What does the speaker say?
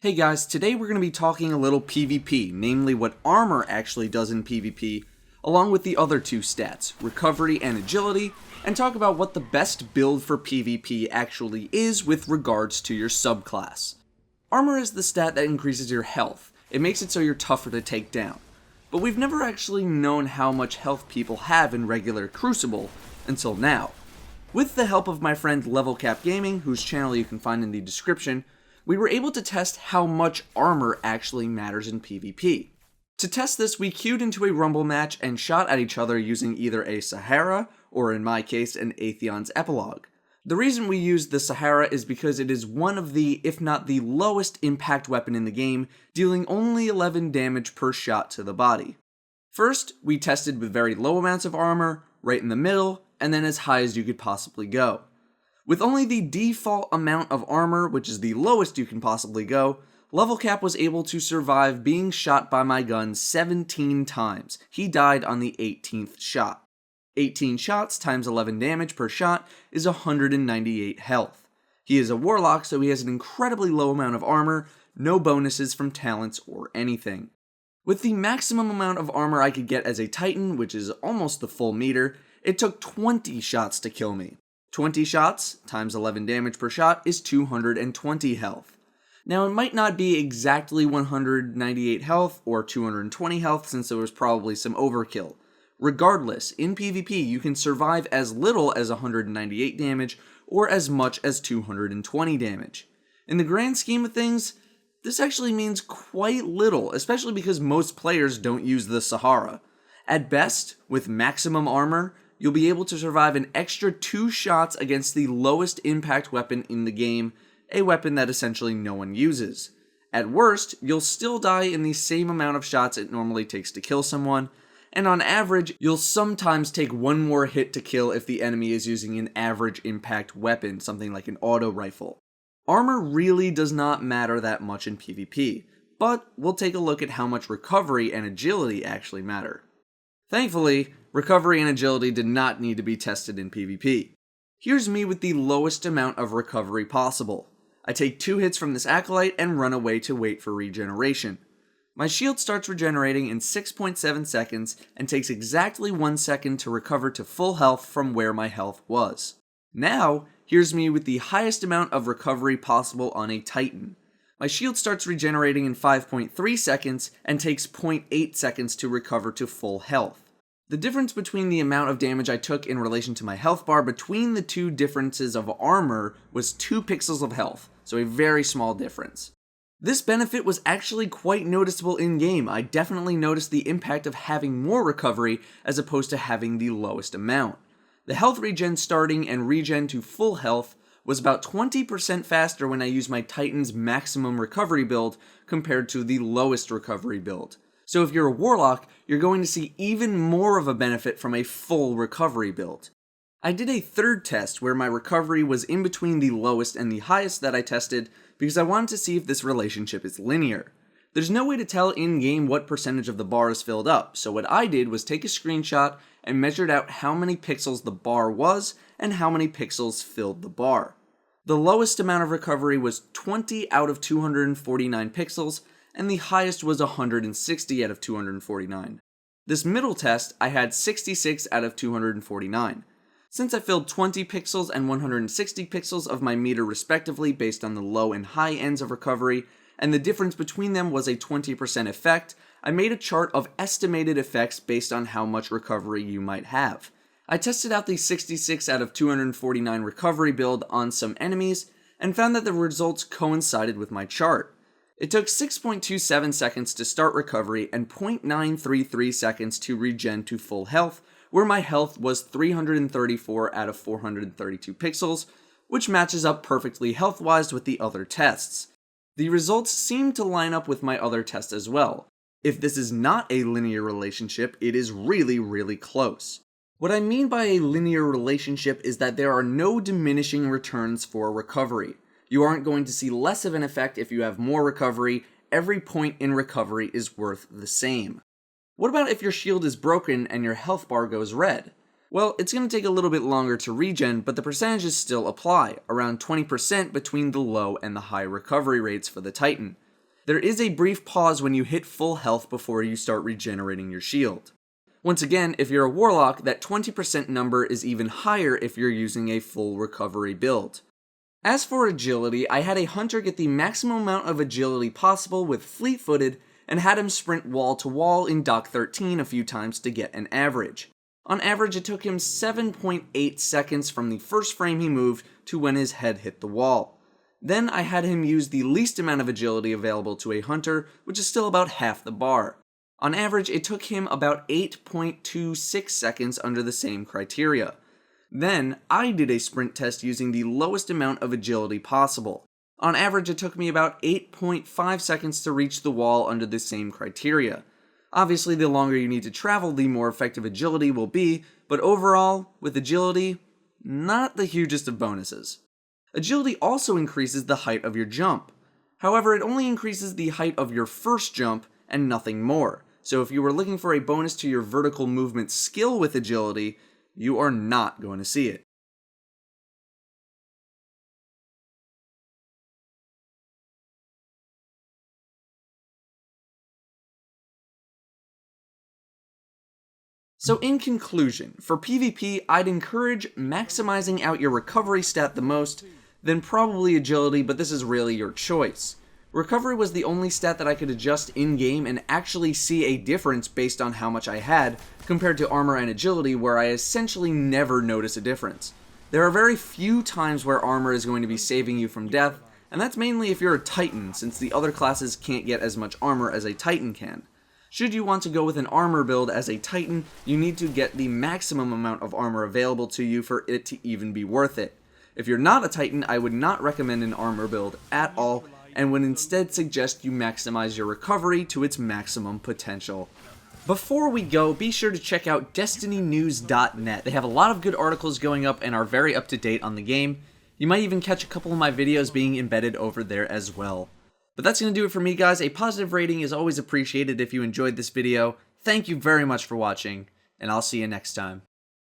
Hey guys, today we're going to be talking a little PvP, namely what armor actually does in PvP, along with the other two stats, recovery and agility, and talk about what the best build for PvP actually is with regards to your subclass. Armor is the stat that increases your health. It makes it so you're tougher to take down. But we've never actually known how much health people have in regular Crucible until now. With the help of my friend Level Cap Gaming, whose channel you can find in the description, we were able to test how much armor actually matters in PvP. To test this, we queued into a rumble match and shot at each other using either a Sahara, or in my case, an Atheon's Epilogue. The reason we used the Sahara is because it is one of the, if not the lowest impact weapon in the game, dealing only 11 damage per shot to the body. First, we tested with very low amounts of armor, right in the middle, and then as high as you could possibly go. With only the default amount of armor, which is the lowest you can possibly go, Level Cap was able to survive being shot by my gun 17 times. He died on the 18th shot. 18 shots times 11 damage per shot is 198 health. He is a warlock, so he has an incredibly low amount of armor, no bonuses from talents or anything. With the maximum amount of armor I could get as a Titan, which is almost the full meter, it took 20 shots to kill me. 20 shots times 11 damage per shot is 220 health. Now it might not be exactly 198 health or 220 health since there was probably some overkill. Regardless, in PvP you can survive as little as 198 damage or as much as 220 damage. In the grand scheme of things, this actually means quite little, especially because most players don't use the Sahara. At best, with maximum armor, you'll be able to survive an extra 2 shots against the lowest impact weapon in the game, a weapon that essentially no one uses. At worst, you'll still die in the same amount of shots it normally takes to kill someone, and on average, you'll sometimes take one more hit to kill if the enemy is using an average impact weapon, something like an auto rifle. Armor really does not matter that much in PvP, but we'll take a look at how much recovery and agility actually matter. Thankfully, recovery and agility did not need to be tested in PvP. Here's me with the lowest amount of recovery possible. I take 2 hits from this acolyte and run away to wait for regeneration. My shield starts regenerating in 6.7 seconds and takes exactly 1 second to recover to full health from where my health was. Now, here's me with the highest amount of recovery possible on a Titan. My shield starts regenerating in 5.3 seconds and takes 0.8 seconds to recover to full health. The difference between the amount of damage I took in relation to my health bar between the two differences of armor was 2 pixels of health, so a very small difference. This benefit was actually quite noticeable in-game. I definitely noticed the impact of having more recovery as opposed to having the lowest amount. The health regen starting and regen to full health was about 20% faster when I used my Titan's maximum recovery build compared to the lowest recovery build. So if you're a warlock, you're going to see even more of a benefit from a full recovery build. I did a third test where my recovery was in between the lowest and the highest that I tested because I wanted to see if this relationship is linear. There's no way to tell in-game what percentage of the bar is filled up, so what I did was take a screenshot and measured out how many pixels the bar was and how many pixels filled the bar. The lowest amount of recovery was 20 out of 249 pixels, and the highest was 160 out of 249. This middle test, I had 66 out of 249. Since I filled 20 pixels and 160 pixels of my meter respectively based on the low and high ends of recovery, and the difference between them was a 20% effect, I made a chart of estimated effects based on how much recovery you might have. I tested out the 66 out of 249 recovery build on some enemies, and found that the results coincided with my chart. It took 6.27 seconds to start recovery and 0.933 seconds to regen to full health, where my health was 334 out of 432 pixels, which matches up perfectly health-wise with the other tests. The results seem to line up with my other tests as well. If this is not a linear relationship, it is really close. What I mean by a linear relationship is that there are no diminishing returns for recovery. You aren't going to see less of an effect if you have more recovery. Every point in recovery is worth the same. What about if your shield is broken and your health bar goes red? Well, it's going to take a little bit longer to regen, but the percentages still apply, around 20% between the low and the high recovery rates for the Titan. There is a brief pause when you hit full health before you start regenerating your shield. Once again, if you're a warlock, that 20% number is even higher if you're using a full recovery build. As for agility, I had a hunter get the maximum amount of agility possible with fleet-footed and had him sprint wall to wall in Dock 13 a few times to get an average. On average, it took him 7.8 seconds from the first frame he moved to when his head hit the wall. Then I had him use the least amount of agility available to a hunter, which is still about half the bar. On average, it took him about 8.26 seconds under the same criteria. Then, I did a sprint test using the lowest amount of agility possible. On average, it took me about 8.5 seconds to reach the wall under the same criteria. Obviously, the longer you need to travel, the more effective agility will be, but overall, with agility, not the hugest of bonuses. Agility also increases the height of your jump. However, it only increases the height of your first jump and nothing more. So if you were looking for a bonus to your vertical movement skill with agility, you are not going to see it. So in conclusion, for PvP, I'd encourage maximizing out your recovery stat the most, then probably agility, but this is really your choice. Recovery was the only stat that I could adjust in-game and actually see a difference based on how much I had, compared to armor and agility where I essentially never notice a difference. There are very few times where armor is going to be saving you from death, and that's mainly if you're a Titan, since the other classes can't get as much armor as a Titan can. Should you want to go with an armor build as a Titan, you need to get the maximum amount of armor available to you for it to even be worth it. If you're not a Titan, I would not recommend an armor build at all, and would instead suggest you maximize your recovery to its maximum potential. Before we go, be sure to check out destinynews.net. They have a lot of good articles going up and are very up to date on the game. You might even catch a couple of my videos being embedded over there as well. But that's going to do it for me, guys. A positive rating is always appreciated if you enjoyed this video. Thank you very much for watching, and I'll see you next time.